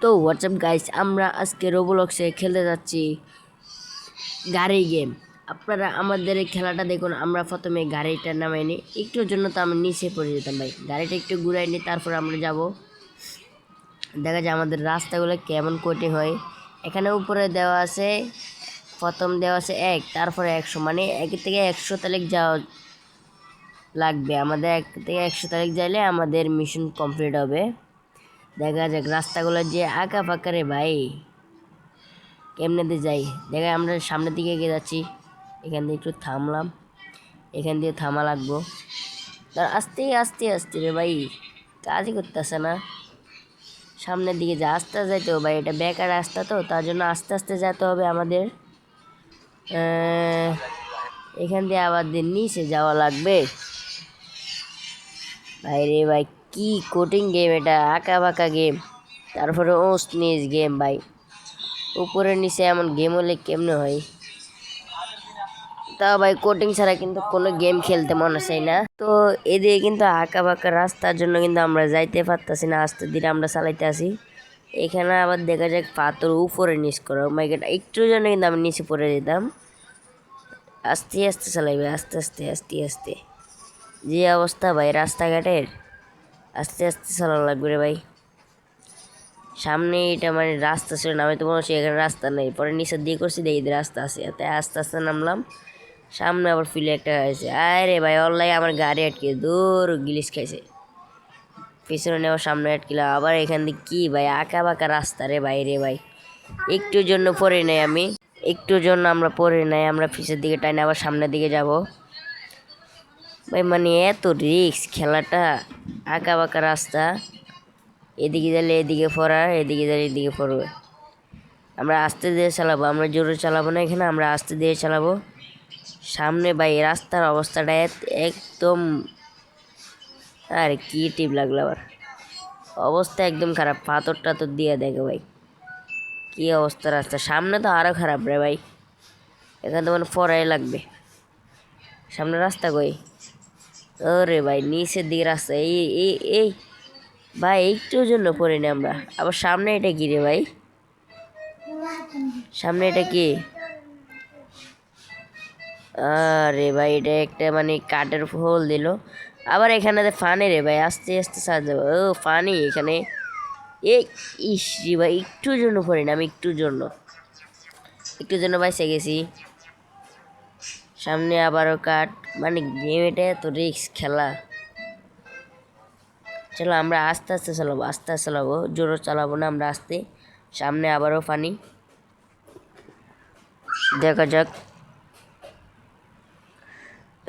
তো WhatsApp guys, আমরা আজকে রোবলক্সে খেলতে যাচ্ছি গাড়ি গেম। আপনারা আমাদের এই খেলাটা দেখুন। আমরা প্রথমে গাড়িটা নামাই নিই, একটুর জন্য তো আমরা নিচে পড়ে যেতাম ভাই। গাড়িটা একটু ঘুরাই নিই, তারপর আমরা যাব। দেখা যায় আমাদের রাস্তাগুলো কেমন কঠিন হয়। এখানে উপরে দেওয়া আছে, প্রথম দেওয়া আছে 1, তারপরে 100, মানে 1 থেকে 100 তারিখ যাওয়া লাগবে। আমাদের 1 থেকে 100 তারিখ যাইলে আমাদের মিশন কমপ্লিট হবে। দেখা যাক রাস্তাগুলো যে আঁকা ফাঁকা রে ভাই, কেমনেতে যাই। দেখা আমরা সামনের দিকে এগিয়ে যাচ্ছি। এখান দিয়ে একটু থামলাম, এখান দিয়ে থামা লাগবো। তার আস্তে আস্তে আস্তে রে ভাই, কাজই করতেছে না। সামনের দিকে যা আস্তে যাইতে হবে ভাই, এটা বেকার রাস্তা, তো তার জন্য আস্তে আস্তে যেতে হবে আমাদের। এখান দিয়ে আবার নিচে যাওয়া লাগবে। ভাই রে ভাই, কি কঠিন গেম এটা, আঁকা বাঁকা গেম, তারপরে নিজ গেম ভাই। উপরে নিচে এমন গেম হলে কেমনে হয়? তা ভাই কোটিং ছাড়া কিন্তু কোনো গেম খেলতে মনে চাই না। তো এদিকে কিন্তু আঁকা বাঁকা রাস্তার জন্য কিন্তু আমরা যাইতে পারতাছি না, আস্তে ধীরে আমরা চালাইতে আসি। এখানে আবার দেখা যায় পাথর উপরে নিচ করো, মাইকেটা একটুর জন্য কিন্তু আমি নিচে পড়ে যেতাম। আস্তে আস্তে চালাইবে, আস্তে আস্তে আস্তে আস্তে। যে অবস্থা ভাই রাস্তাঘাটের, আস্তে আস্তে চালানো লাগবে রে ভাই। সামনে এটা মানে রাস্তা ছিল না, আমি তো মনে হচ্ছে এখানে রাস্তা নেই। পরে নিচের দিয়ে করছি, দেখি রাস্তা আছে, তাই আস্তে আস্তে নামলাম। সামনে আবার ফিলে একটা হয়েছে, আরে ভাই অনলাইন আমার গাড়ি আটকে দূর গিলিস খাইছে। পিছনে নেওয়া সামনে আটকিল আবার। এখান দিয়ে কি ভাই আঁকা বাঁকা রাস্তা রে ভাই রে ভাই। একটুর জন্য পড়ে নাই আমি, একটুর জন্য আমরা পড়ে নাই। আমরা পিছের দিকে টাইনে আবার সামনের দিকে যাব ভাই। মানে এত রিস্ক খেলাটা, আঁকা বাঁকা রাস্তা, এদিকে গেলে এদিকে পড়া, এদিকে গেলে এদিকে পড়বে। আমরা আস্তে ধীরে চালাবো, আমরা জোরে চালাবো না এখানে, আমরা আস্তে ধীরে চালাবো। সামনে ভাই রাস্তার অবস্থাটা একদম, আরে কি টিপ লাগলো আবার, অবস্থা একদম খারাপ। পাথর টাথর দিয়ে দেখে ভাই কি অবস্থা রাস্তা। সামনে তো আরও খারাপ রে ভাই, এখানে তো মানে পড়াই লাগবে। সামনে রাস্তা কই? ওরে ভাই নিচের দিকে রাস্তা। এই এই এই ভাই একটুর জন্য পড়িনি আমরা। আবার সামনে এটা কি রে ভাই, সামনে এটা কি? আরে ভাই এটা একটা মানে কাঠের হোল দিল। আবার এখানে ফানি রে ভাই, আস্তে আস্তে সাজ যাবে। ও ফানি এখানে। এই ইস রে ভাই, একটুর জন্য পড়িনি আমি, একটুর জন্য বাইসে গেছি। সামনে আবারও কাঠ, মানে গেম এটা তো রিক্স খেলা। চলো আমরা আস্তে আস্তে চালাবো, আস্তে আস্তে চালাবো, জোরে চালাবো না আমরা, আস্তে। সামনে আবারও পানি, দেখা যাক।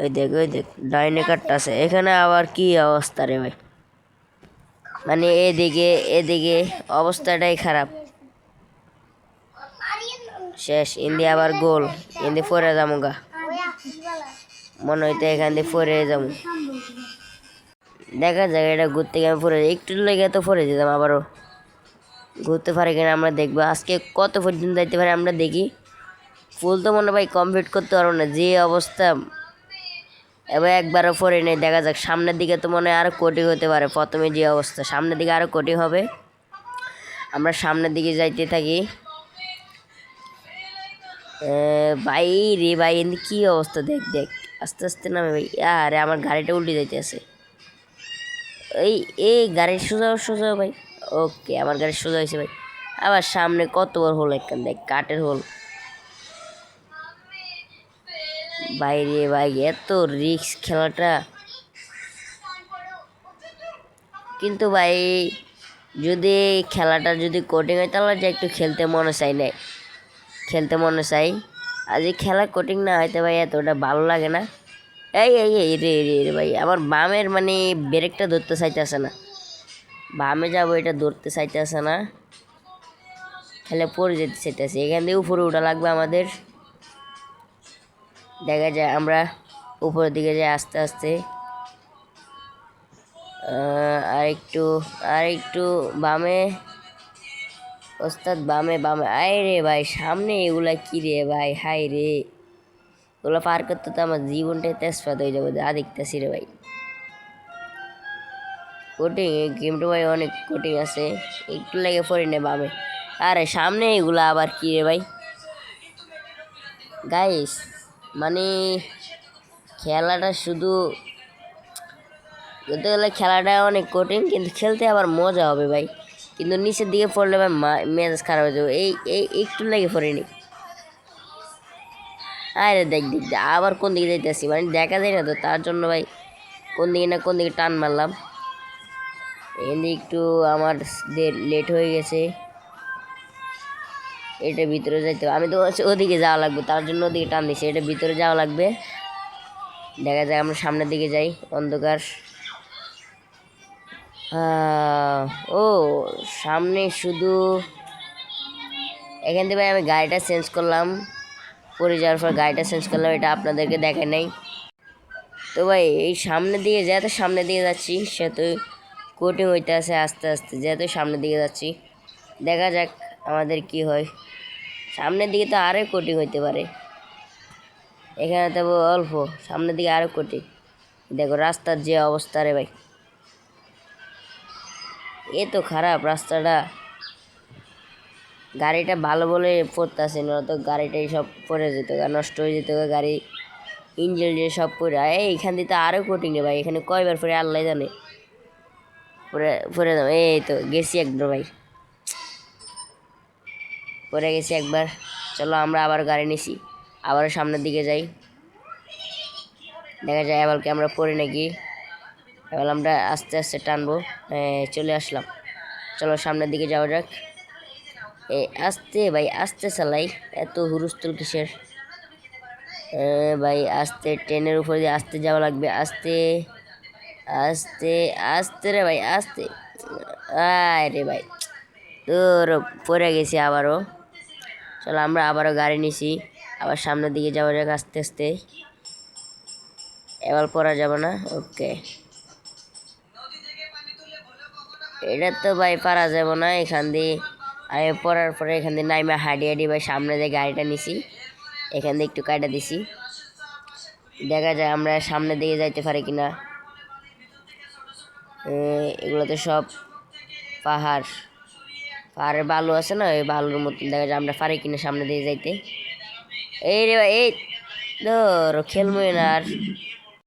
ওই দেখ ওই দেখ ডাইনে কাঠটা আছে। এখানে আবার কি অবস্থা রে ভাই, মানে এদিকে এদিকে অবস্থাটাই খারাপ। শেষ ইন্দি আবার গোল, ইন্দি ফরে যাবো গা, মনে হইতে এখান দিয়ে ফরে যাবো। দেখা যাক এটা ঘুরতে গিয়ে আমি ফরে যাই, একটু লেগে তো ফরে যেতাম। আবারও ঘুরতে পারে কিনা আমরা দেখবো। আজকে কত পর্যন্ত যাইতে পারে আমরা দেখি। ফুল তো মনে ভাই কমপ্লিট করতে পারবো না, যে অবস্থা। এবার একবারও পরে নেই, দেখা যাক। সামনের দিকে তো মনে হয় আরও কোটি হতে পারে। প্রথমে যে অবস্থা, সামনের দিকে আরও কোটি হবে। আমরা সামনের দিকে যাইতে থাকি। ভাই রে ভাই, এমনি কী অবস্থা, দেখ দেখ আস্তে আস্তে নামে ভাই। আরে আমার গাড়িটা উল্টে যাইতে আছে। এই এই গাড়ির সোজা সোজা ভাই। ওকে আমার গাড়ি সোজা হয়েছে ভাই। আবার সামনে কত বড় হোল, একখান দেখ কাঠের হোল। বাইরে ভাই এত রিস্ক খেলাটা, কিন্তু ভাই যদি খেলাটা যদি কোটিং হয় তাহলে যে একটু খেলতে মনে চাই না, খেলতে মনে চাই। আর যে খেলা কোটিং না হয়তো ভাই এতটা ভালো লাগে না। এই এই এই রে রে রে ভাই, আমার বামের মানে ব্রেকটা ধরতে চাইতেছে না। বামে যাবো এটা ধরতে চাইতেছে না, খেলে পড়ে যেতে চাইতেছে। এখান দিয়ে উপরে উঠা লাগবে আমাদের। দেখা যায় আমরা উপরের দিকে যাই আস্তে আস্তে। আর একটু বামে ওস্তাদ, বামে বামে। আয় রে ভাই সামনে এগুলা কি রে ভাই, হাই রে, ওগুলো পার করতে তো আমার জীবনটাই তেজপাত হয়ে যাবে। দেখতেছি রে ভাই, কোটিং এই গেমটা ভাই অনেক কোটিং আছে, একটু লেগে পড়ি নে বামে। আরে সামনে এগুলা আবার কি রে ভাই গাইস, মানে খেলাটা শুধু বলতে গেলে খেলাটা অনেক কঠিন, কিন্তু খেলতে আবার মজা হবে ভাই। কিন্তু নিচের দিকে পড়লে ভাই মেজাজ খারাপ হয়ে যাবে। এই একটু লেগে পড়িনি। আরে দেখ দেখ দেখ, আবার কোন দিকে যাইতেছি, মানে দেখা যায় না তো, তার জন্য ভাই কোন দিকে না কোন দিকে টান মারলাম। এখানে একটু আমার লেট হয়ে গেছে, এটা ভিতরে যাইতে হবে। আমি তো ওদিকে যাওয়া লাগবে, তার জন্য ওদিকে টান দিছি, এটা ভিতরে যাওয়া লাগবে। দেখা যায় আমরা সামনের দিকে যাই, অন্ধকার। ও সামনে শুধু এখান থেকে ভাই আমি গাড়িটা চেঞ্জ করলাম, পরে যাওয়ার পর গাড়িটা চেঞ্জ করলাম, এটা আপনাদেরকে দেখাই নাই। তো ভাই এই সামনের দিকে যেহেতু সামনের দিকে যাচ্ছি, সেহেতু কোটিং হইতে আছে আস্তে আস্তে, যেহেতু সামনের দিকে যাচ্ছি, দেখা যাক আমাদের কি হয়। সামনের দিকে তো আরও কোটিং হইতে পারে, এখানে তো অল্প, সামনের দিকে আরও কোটিং। দেখো রাস্তার যে অবস্থা রে ভাই, এ তো খারাপ রাস্তাটা। গাড়িটা ভালো বলে পড়তেছে না তো, গাড়িটাই সব পড়ে যেত, নষ্ট হয়ে যেত গাড়ি, ইঞ্জিন যে সব পড়ে। এইখান দিয়ে তো আরও কঠিন রে ভাই, এখানে কয়বার পরে আল্লাহ জানে। পরে পরে দাও, এই তো গেছি একবার ভাই, পরে গেছি একবার। চলো আমরা আবার গাড়ি নিছি, আবার সামনের দিকে যাই, দেখা যায় এবার কি আমরা পড়ি নাকি। এবার আমরা আস্তে আস্তে টানবো, চলে আসলাম। চলো সামনের দিকে যাওয়া যাক। আস্তে ভাই আস্তে চালাই, এত হুরুস্থুল কিসের। ভাই আস্তে, ট্রেনের উপর দিয়ে আস্তে যাওয়া লাগবে, আস্তে আস্তে আস্তে রে ভাই আস্তে। আরে ভাই তোর পড়ে গেছি আবারও। চলো আমরা আবারও গাড়ি নিছি, আবার সামনের দিকে যাওয়া যাক আস্তে আস্তে। এবার পড়া যাবে না, ওকে। এটা তো ভাই পারা যাব না, এখান দিয়ে আমি পড়ার পরে এখান দিয়ে নাইমা হাঁটি হাঁটি ভাই সামনে যে গাড়িটা নিছি, এখান দিয়ে একটু কাটা দিছি, দেখা যায় আমরা সামনের দিকে যাইতে পারি কিনা। এগুলো তো সব পাহাড়, পাহাড়ের বালু আছে না, ওই বালুর মতন, দেখা যায় আমরা পারি কিনা সামনে দিকে যাইতে। এই রে ভাই এই ধরো খেলবই না আর,